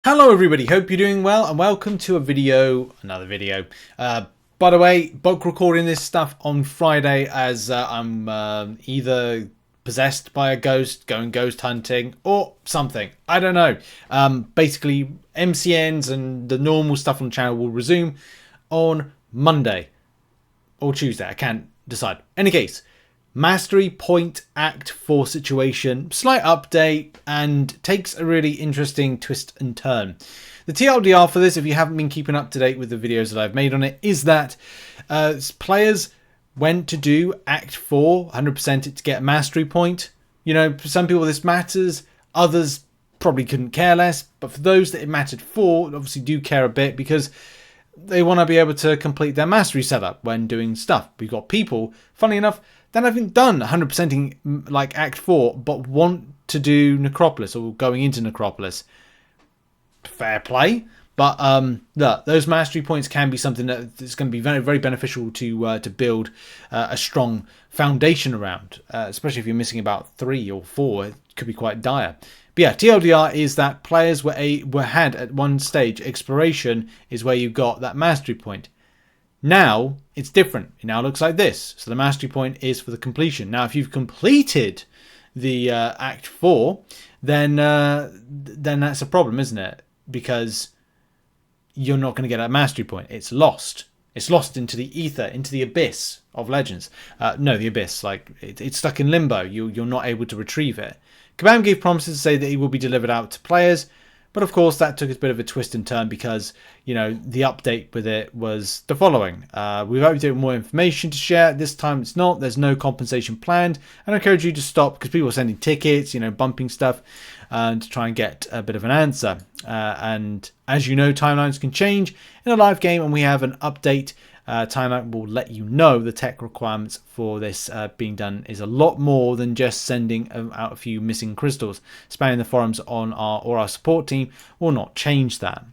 Hello everybody, hope you're doing well and welcome to another video. By the way, bulk recording this stuff on Friday as I'm either possessed by a ghost, going ghost hunting or something. I don't know. Basically, MCNs and the normal stuff on the channel will resume on Monday or Tuesday. I can't decide. Any case. Mastery Point Act 4 situation, slight update, and takes a really interesting twist and turn. The TLDR for this, if you haven't been keeping up to date with the videos that I've made on it, is that players went to do Act 4, 100% it to get a Mastery Point. You know, for some people this matters, others probably couldn't care less, but for those that it mattered for, obviously do care a bit because they want to be able to complete their mastery setup when doing stuff. We've got people, funny enough, that haven't done 100%ing like Act 4, but want to do Necropolis or going into Necropolis. Fair play. But look, those mastery points can be something that is going to be very, very beneficial to build a strong foundation around, especially if you're missing about 3 or 4. It could be quite dire. But yeah, TLDR is that players had at one stage. Exploration is where you got that mastery point. Now it's different. It now looks like this. So the mastery point is for the completion. Now, if you've completed the Act 4, then that's a problem, isn't it? Because you're not going to get a mastery point. It's lost. It's lost into the ether, into the abyss of Legends. No, the abyss. Like it's stuck in limbo. You're not able to retrieve it. Kabam gave promises to say that it will be delivered out to players. But of course, that took a bit of a twist and turn because, you know, the update with it was the following. We've updated more information to share. This time it's not. There's no compensation planned. And I encourage you to stop because people are sending tickets, you know, bumping stuff to try and get a bit of an answer. And as you know, timelines can change in a live game and we have an update. Timeline will let you know the tech requirements for this being done is a lot more than just sending out a few missing crystals. Spamming the forums on our support team will not change that.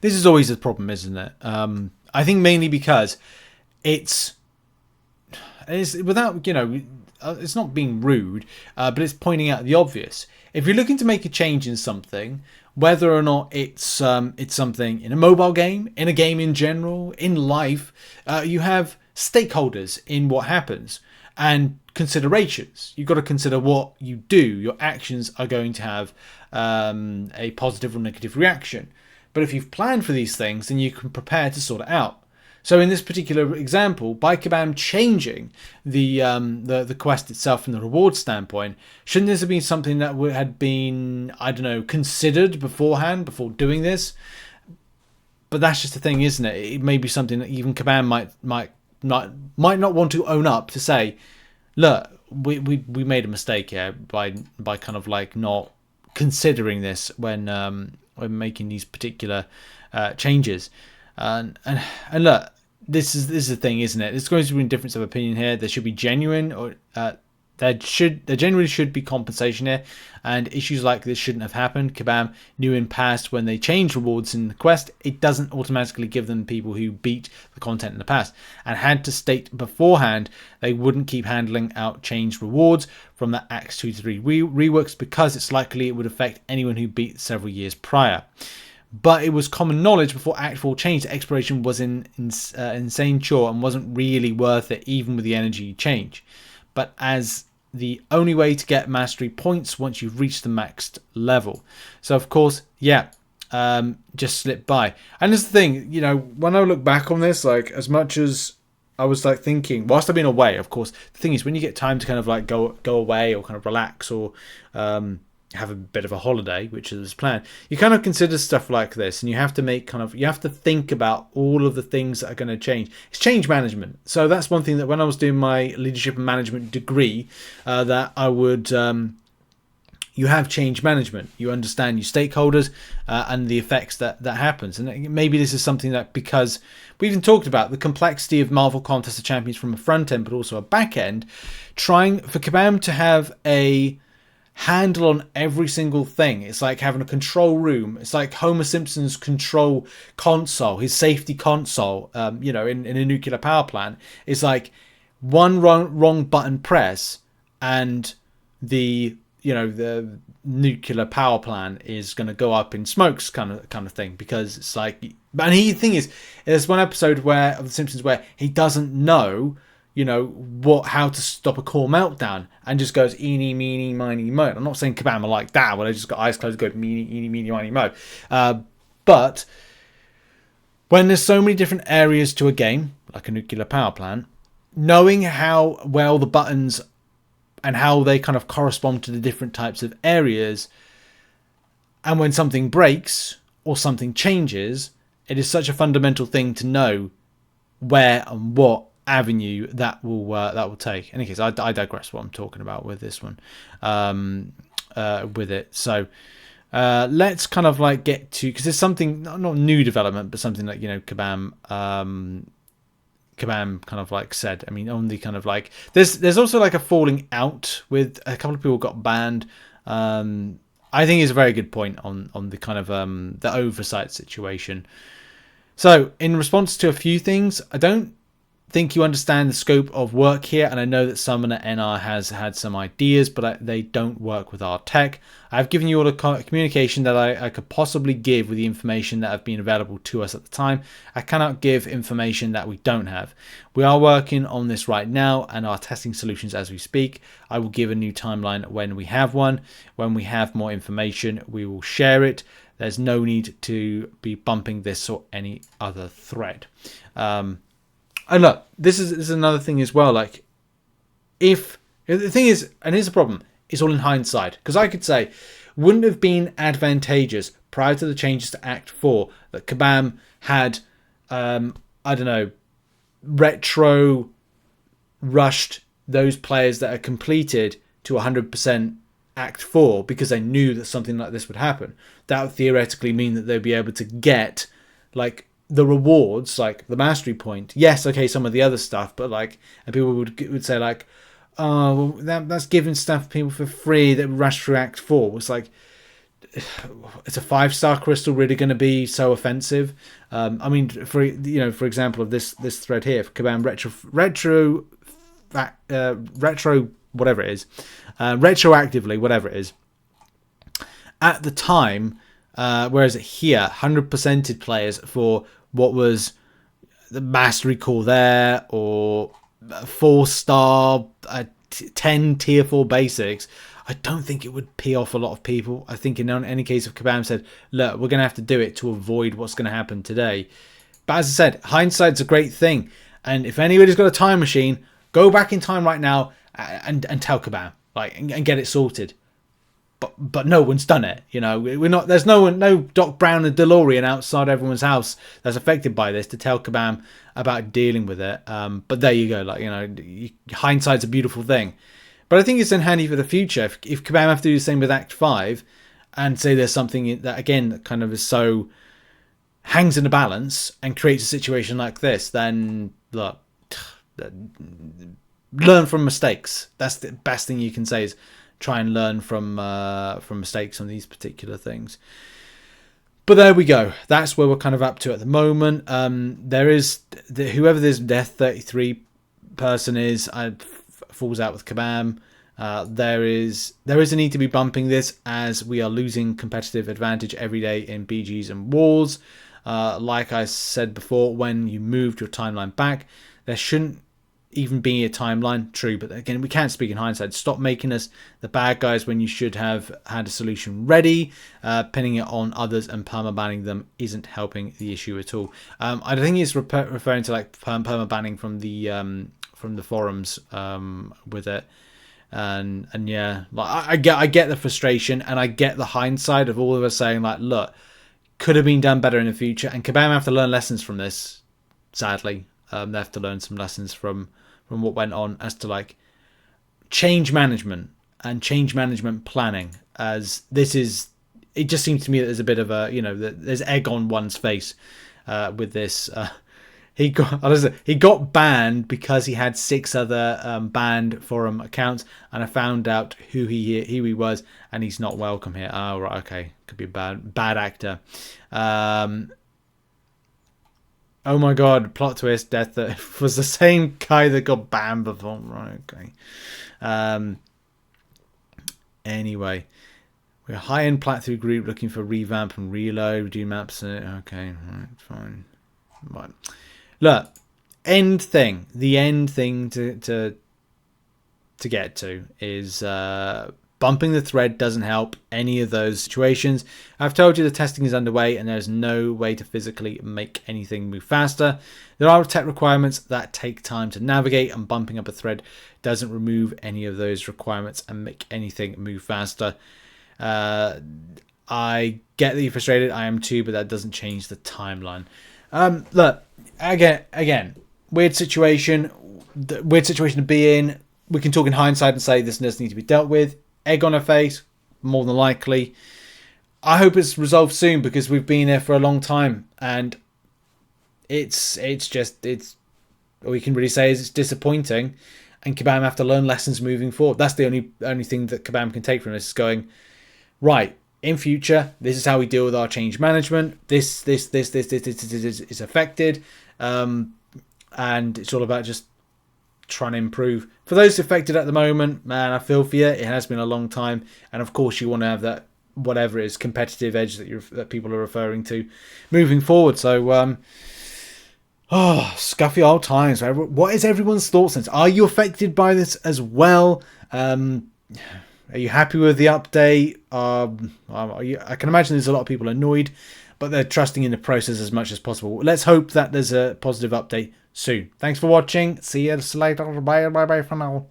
This is always a problem, isn't it? I think mainly because it's without, you know, it's not being rude, but it's pointing out the obvious. If you're looking to make a change in something, whether or not it's something in a mobile game, in a game in general, in life, you have stakeholders in what happens and considerations. You've got to consider what you do. Your actions are going to have a positive or negative reaction. But if you've planned for these things, then you can prepare to sort it out. So in this particular example, by Kabam changing the quest itself from the reward standpoint, shouldn't this have been something that had been, I don't know, considered beforehand, before doing this? But that's just the thing, isn't it? It may be something that even Kabam might not want to own up to say, look, we made a mistake here by kind of like not considering this when making these particular changes. And look, this is the thing, isn't it? There's going to be a difference of opinion here. There should be genuine, or there genuinely should be compensation here, and issues like this shouldn't have happened. Kabam knew in past when they changed rewards in the quest, it doesn't automatically give them people who beat the content in the past, and had to state beforehand they wouldn't keep handling out changed rewards from the Acts 2 to 3 reworks because it's likely it would affect anyone who beat several years prior. But it was common knowledge before Act 4 changed that exploration was an insane chore and wasn't really worth it, even with the energy change. But as the only way to get mastery points once you've reached the maxed level. So of course, yeah, just slipped by. And this is the thing, you know, when I look back on this, like as much as I was like thinking, whilst I've been away, of course, the thing is when you get time to kind of like go away or kind of relax or have a bit of a holiday, which is planned, you kind of consider stuff like this, and you have to think about all of the things that are going to change. It's change management. So that's one thing that when I was doing my leadership and management degree, that I would you have change management. You understand your stakeholders and the effects that happens. And maybe this is something that, because we even talked about the complexity of Marvel Contest of Champions from a front end but also a back end, trying for Kabam to have a handle on every single thing. It's like having a control room. It's like Homer Simpson's control console, his safety console, you know, in a nuclear power plant. It's like one wrong button press and the the nuclear power plant is going to go up in smokes, kind of thing, because it's like. And the thing is, there's one episode of The Simpsons where he doesn't know, how to stop a core meltdown, and just goes eeny, meeny, miny, mo. I'm not saying Kabam are like that, where they just got eyes closed, go meeny, eeny, meeny, miny, mo. But when there's so many different areas to a game, like a nuclear power plant, knowing how well the buttons and how they kind of correspond to the different types of areas, and when something breaks or something changes, it is such a fundamental thing to know where and what avenue that will take. In any case, I digress what I'm talking about with this one, with it. So let's kind of like get to, because there's something not new development, but something like Kabam kind of like said. I mean, only kind of like there's also like a falling out with a couple of people got banned. I think is a very good point on the kind of the oversight situation. So in response to a few things, I don't think you understand the scope of work here, and I know that someone at NR has had some ideas, but they don't work with our tech. I've given you all the communication that I could possibly give with the information that have been available to us at the time. I cannot give information that we don't have. We are working on this right now and are testing solutions as we speak. I will give a new timeline when we have one. When we have more information, we will share it. There's no need to be bumping this or any other thread. And look, this is another thing as well. Like, if the thing is, and here's the problem, it's all in hindsight. Because I could say, wouldn't have been advantageous prior to the changes to Act 4 that Kabam had, retro rushed those players that are completed to 100% Act 4 because they knew that something like this would happen. That would theoretically mean that they'd be able to get, like, the rewards, like the mastery point. Yes, okay, some of the other stuff, but like, and people would say like, oh, well, that's giving stuff to people for free that rush through Act 4. It's like, it's a 5-star crystal really going to be so offensive? I mean, for example, of this thread here, for Kabam retro whatever it is, retroactively whatever it is, at the time. Whereas here, 100%ed players for what was the mastery core there, or 4-star, 10 tier 4 basics, I don't think it would pee off a lot of people. I think in any case, if Kabam said, look, we're going to have to do it to avoid what's going to happen today. But as I said, hindsight's a great thing. And if anybody's got a time machine, go back in time right now and tell Kabam, like, and get it sorted. But no one's done it, We're not. There's no Doc Brown and DeLorean outside everyone's house that's affected by this to tell Kabam about dealing with it. But there you go. Like, hindsight's a beautiful thing. But I think it's in handy for the future. If Kabam have to do the same with Act 5, and say there's something that again kind of is so hangs in the balance and creates a situation like this, then look, learn from mistakes. That's the best thing you can say is. Try and learn from mistakes on these particular things. But there we go. That's where we're kind of up to at the moment. There is whoever this Death 33 person is, falls out with Kabam. There is a need to be bumping this as we are losing competitive advantage every day in BGs and walls. Like I said before, when you moved your timeline back, there shouldn't even be a timeline. True, but again, we can't speak in hindsight. Stop making us the bad guys when you should have had a solution ready. Pinning it on others and perma-banning them isn't helping the issue at all. I think it's referring to like perma-banning from the forums with it. And yeah, like I get the frustration and I get the hindsight of all of us saying like, look, could have been done better in the future. And Kabam have to learn lessons from this. Sadly, they have to learn some lessons from what went on as to like change management and change management planning. As this is, it just seems to me that there's a bit of a there's egg on one's face with this. He got banned because he had 6 other banned forum accounts, and I found out who he was, and he's not welcome here. Oh right, okay, could be a bad actor. Oh my god, plot twist, Death was the same guy that got banned before. Right, okay. anyway. We're a high-end plat-through group looking for revamp and reload. Do maps. Okay, right, fine. Right. Look, end thing. The end thing to get to is bumping the thread doesn't help any of those situations. I've told you the testing is underway and there's no way to physically make anything move faster. There are tech requirements that take time to navigate, and bumping up a thread doesn't remove any of those requirements and make anything move faster. I get that you're frustrated. I am too, but that doesn't change the timeline. Look, again, weird situation to be in. We can talk in hindsight and say this does need to be dealt with. Egg on her face, more than likely. I hope it's resolved soon because we've been there for a long time, and it's all we can really say is it's disappointing, and Kabam have to learn lessons moving forward. That's the only thing that Kabam can take from this, is going, right, in future, this is how we deal with our change management. This is affected, and it's all about just trying to improve. For those affected at the moment, man, I feel for you. It has been a long time, and of course you want to have that, whatever it is, competitive edge that people are referring to moving forward. So scuffy old times. What is everyone's thoughts on this? Are you affected by this as well? Are you happy with the update? I can imagine there's a lot of people annoyed, but they're trusting in the process as much as possible. Let's hope that there's a positive update soon. Thanks for watching. See you later. Bye for now.